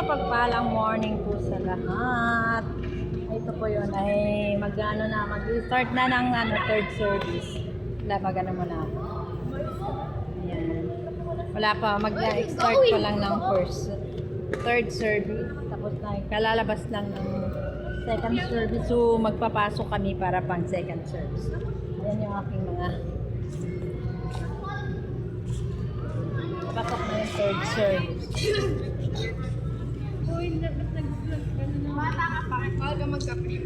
mapagpalang morning po sa lahat. Ito po yun ay mag-start na ng third service. Wala pa ganun muna ako. Ayan. Wala pa, mag-start pa lang ng third service. Tapos na, kalalabas lang ng second service. So magpapasok kami para pang second service. Ayan yung aking mga pasok na yung third service. Bata ka pa, bawal ka magkape.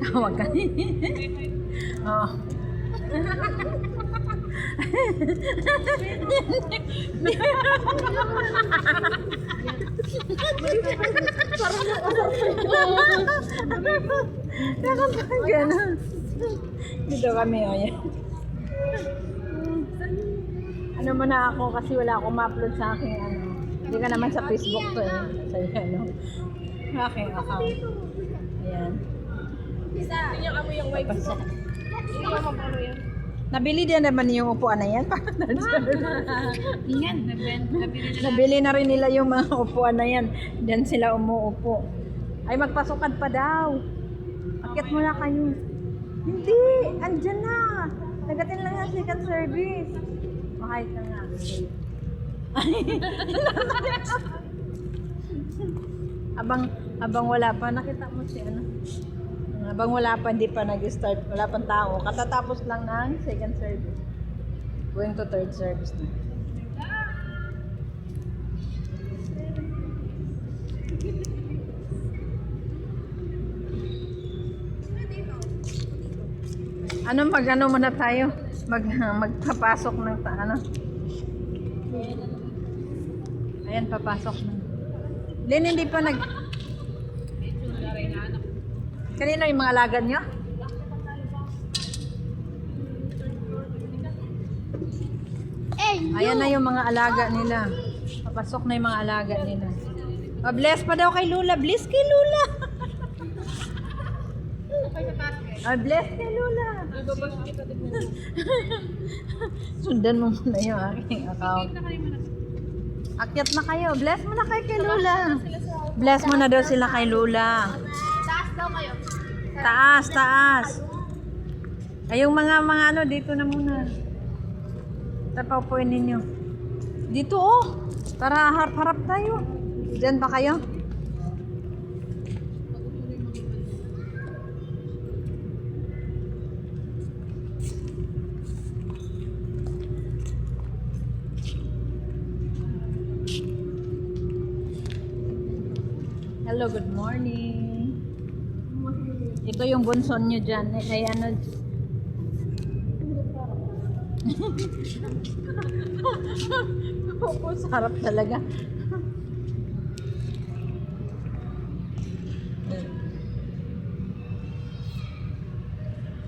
Tawag ka. Oo. Ganun. Dito kami, o yan. Ano muna ako kasi wala akong ma-upload sa aking hindi ka naman sa Facebook to eh. Sa aking account. Ayan. Isa, yung amo yung wife ko. Hindi mo mapalo yan. Nabili din naman yung upuan na yan. Yan, Nabili na rin nila yung mga upuan na yan. Diyan sila umuupo. Ay, magpasukan pa daw. Akit mo na kayo. Hindi, andyan na. Nagatin lang yung second service. Mahayt na nga. Abang wala pa, nakita mo si Abang wala pa, hindi pa nag-start, wala pang tao. Katatapos lang ng second service. Going to third service na. Mag-ano muna tayo? Magpapasok ng Ayan, papasok na. Lin, hindi pa Kanino yung mga alagad nyo? Ayan na yung mga alaga nila. Papasok na yung mga alaga nila. Bless pa daw kay Lula. Bless kay Lula. Bless kay Lula. Sundan mo muna yung aking account. Akyat na kayo. Bless mo na kay Lula. Bless mo na daw sila kay Lula. Taas daw kayo. Taas. Ay, yung mga dito na muna. Tapaupuin ninyo. Dito para harap-harap tayo. Diyan ba kayo? Hello, good morning. Ito yung bunson nyo dyan. Ay, Opo, sarap talaga.